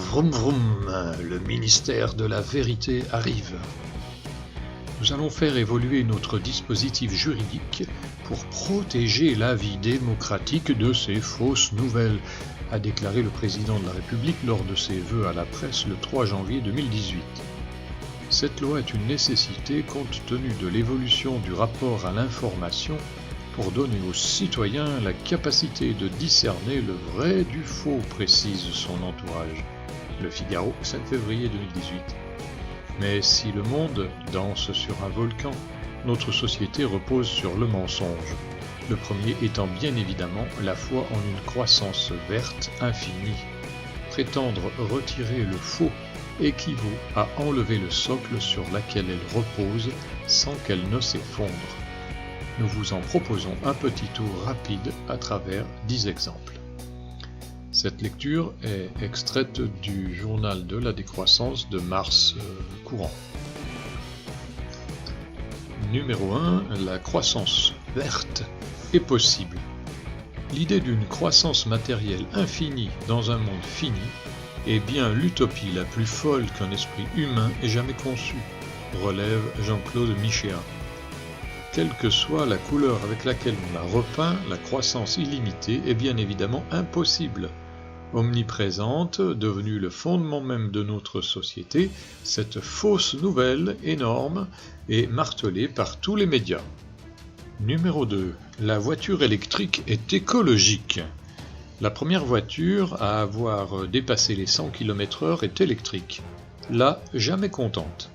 Vroom vroom, le ministère de la vérité arrive. Nous allons faire évoluer notre dispositif juridique pour protéger la vie démocratique de ces fausses nouvelles, a déclaré le président de la République lors de ses vœux à la presse le 3 janvier 2018. Cette loi est une nécessité compte tenu de l'évolution du rapport à l'information pour donner aux citoyens la capacité de discerner le vrai du faux, précise son entourage. Le Figaro, 5 février 2018. Mais si le monde danse sur un volcan, notre société repose sur le mensonge. Le premier étant bien évidemment la foi en une croissance verte infinie. Prétendre retirer le faux équivaut à enlever le socle sur lequel elle repose sans qu'elle ne s'effondre. Nous vous en proposons un petit tour rapide à travers 10 exemples. Cette lecture est extraite du journal de la décroissance de mars courant. Numéro 1. La croissance verte est possible. L'idée d'une croissance matérielle infinie dans un monde fini est bien l'utopie la plus folle qu'un esprit humain ait jamais conçue, relève Jean-Claude Michéa. Quelle que soit la couleur avec laquelle on la repeint, la croissance illimitée est bien évidemment impossible. Omniprésente, devenue le fondement même de notre société, cette fausse nouvelle énorme est martelée par tous les médias. Numéro 2. La voiture électrique est écologique. La première voiture à avoir dépassé les 100 km/h est électrique. Là, jamais contente.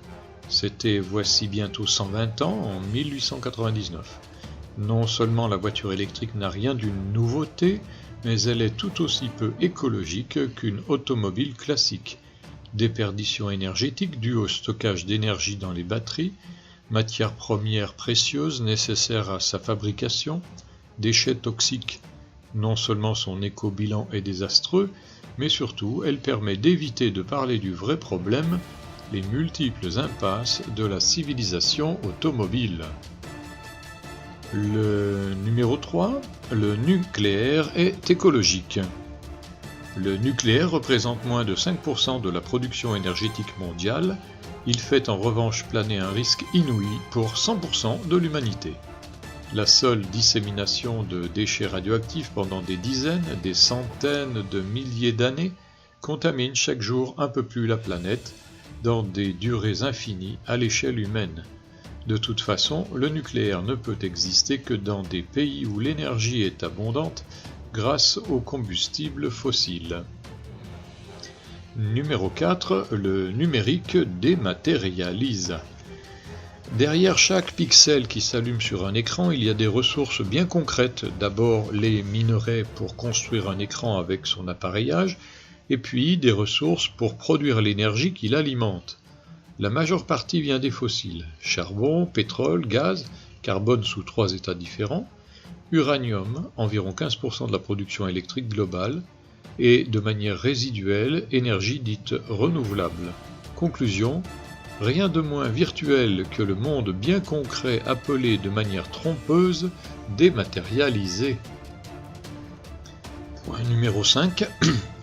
C'était voici bientôt 120 ans, en 1899. Non seulement la voiture électrique n'a rien d'une nouveauté, mais elle est tout aussi peu écologique qu'une automobile classique. Déperdition énergétique due au stockage d'énergie dans les batteries, matières premières précieuses nécessaires à sa fabrication, déchets toxiques. Non seulement son éco-bilan est désastreux, mais surtout elle permet d'éviter de parler du vrai problème, les multiples impasses de la civilisation automobile. Le numéro 3, le nucléaire est écologique. Le nucléaire représente moins de 5% de la production énergétique mondiale. Il fait en revanche planer un risque inouï pour 100% de l'humanité. La seule dissémination de déchets radioactifs pendant des dizaines, des centaines de milliers d'années contamine chaque jour un peu plus la planète dans des durées infinies à l'échelle humaine. De toute façon, le nucléaire ne peut exister que dans des pays où l'énergie est abondante grâce aux combustibles fossiles. Numéro 4. Le numérique dématérialise. Derrière chaque pixel qui s'allume sur un écran, il y a des ressources bien concrètes. D'abord les minerais pour construire un écran avec son appareillage, et puis des ressources pour produire l'énergie qui l'alimente. La majeure partie vient des fossiles, charbon, pétrole, gaz, carbone sous 3 états différents, uranium, environ 15% de la production électrique globale, et de manière résiduelle, énergie dite renouvelable. Conclusion, rien de moins virtuel que le monde bien concret appelé de manière trompeuse dématérialisé. Point numéro 5.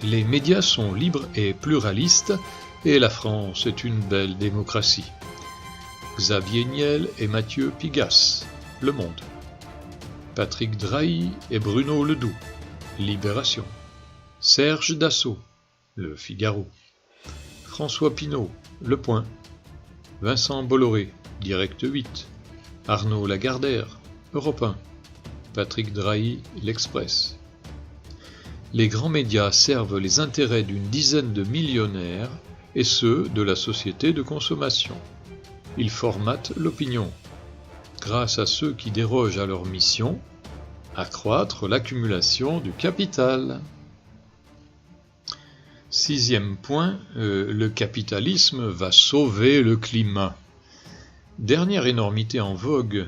Les médias sont libres et pluralistes, et la France est une belle démocratie. Xavier Niel et Mathieu Pigasse, Le Monde. Patrick Drahi et Bruno Ledoux, Libération. Serge Dassault, Le Figaro. François Pinault, Le Point. Vincent Bolloré, Direct 8. Arnaud Lagardère, Europe 1. Patrick Drahi, L'Express. Les grands médias servent les intérêts d'une dizaine de millionnaires et ceux de la société de consommation. Ils formatent l'opinion. Grâce à ceux qui dérogent à leur mission, accroître l'accumulation du capital. 6e point, le capitalisme va sauver le climat. Dernière énormité en vogue,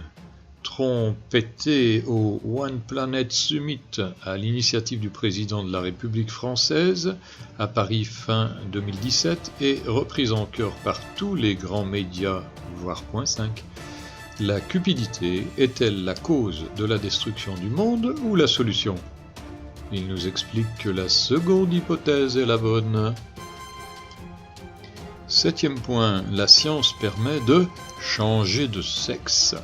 trompetté au One Planet Summit à l'initiative du président de la République française à Paris fin 2017 et reprise en chœur par tous les grands médias, voire point 5, la cupidité est-elle la cause de la destruction du monde ou la solution ? Il nous explique que la seconde hypothèse est la bonne. Septième point, la science permet de changer de sexe.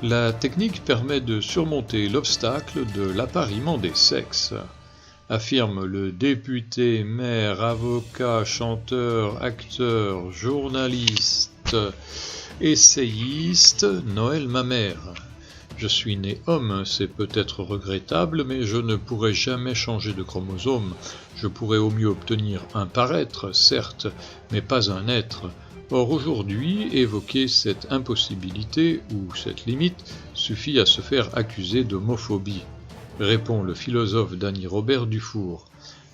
La technique permet de surmonter l'obstacle de l'appariement des sexes, affirme le député, maire, avocat, chanteur, acteur, journaliste, essayiste Noël Mamère. Je suis né homme, c'est peut-être regrettable, mais je ne pourrai jamais changer de chromosome. Je pourrais au mieux obtenir un paraître, certes, mais pas un être. Or aujourd'hui, évoquer cette impossibilité ou cette limite suffit à se faire accuser d'homophobie, répond le philosophe Dany Robert Dufour.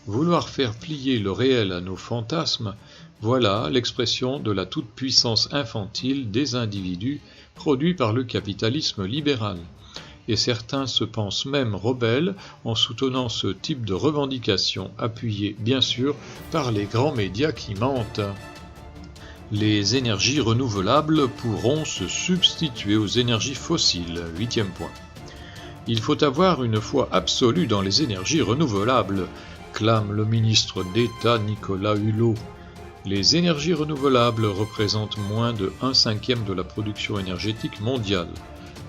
Vouloir faire plier le réel à nos fantasmes, voilà l'expression de la toute-puissance infantile des individus produit par le capitalisme libéral. Et certains se pensent même rebelles en soutenant ce type de revendication, appuyée bien sûr par les grands médias qui mentent. Les énergies renouvelables pourront se substituer aux énergies fossiles. Huitième point. Il faut avoir une foi absolue dans les énergies renouvelables, clame le ministre d'État Nicolas Hulot. Les énergies renouvelables représentent moins de 1/5 de la production énergétique mondiale.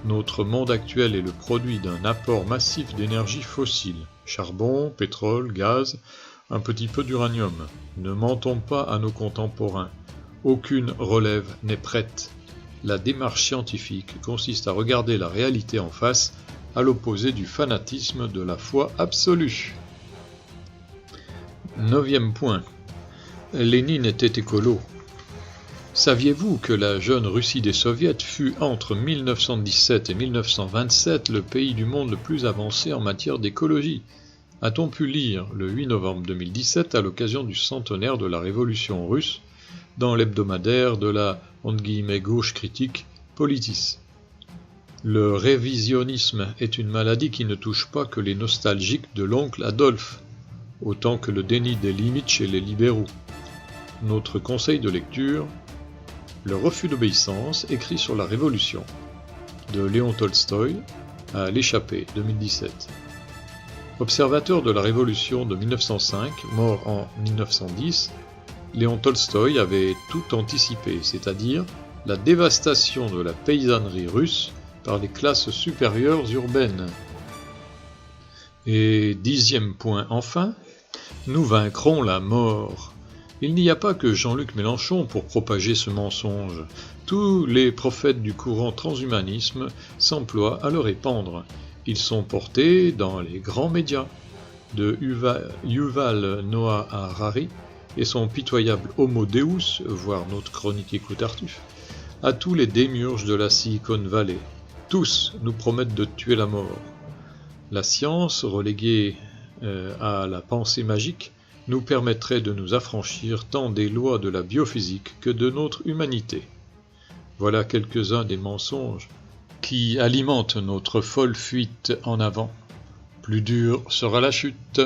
Notre monde actuel est le produit d'un apport massif d'énergie fossile, charbon, pétrole, gaz, un petit peu d'uranium. Ne mentons pas à nos contemporains. Aucune relève n'est prête. La démarche scientifique consiste à regarder la réalité en face, à l'opposé du fanatisme de la foi absolue. Neuvième point. Lénine était écolo. Saviez-vous que la jeune Russie des Soviets fut entre 1917 et 1927 le pays du monde le plus avancé en matière d'écologie ? A-t-on pu lire le 8 novembre 2017 à l'occasion du centenaire de la Révolution russe dans l'hebdomadaire de la « gauche critique » Politis. Le révisionnisme est une maladie qui ne touche pas que les nostalgiques de l'oncle Adolphe, autant que le déni des limites chez les libéraux. Notre conseil de lecture, Le refus d'obéissance, écrit sur la Révolution, de Léon Tolstoï, à l'échappée, 2017. Observateur de la Révolution de 1905, mort en 1910, Léon Tolstoï avait tout anticipé, c'est-à-dire la dévastation de la paysannerie russe par les classes supérieures urbaines. Et dixième point enfin, nous vaincrons la mort. Il n'y a pas que Jean-Luc Mélenchon pour propager ce mensonge. Tous les prophètes du courant transhumanisme s'emploient à le répandre. Ils sont portés dans les grands médias, de Yuval Noah Harari et son pitoyable Homo Deus, voire notre chronique Écoute Tartuffe, à tous les démiurges de la Silicon Valley. Tous nous promettent de tuer la mort. La science, reléguée à la pensée magique, nous permettrait de nous affranchir tant des lois de la biophysique que de notre humanité. Voilà quelques-uns des mensonges qui alimentent notre folle fuite en avant. Plus dure sera la chute.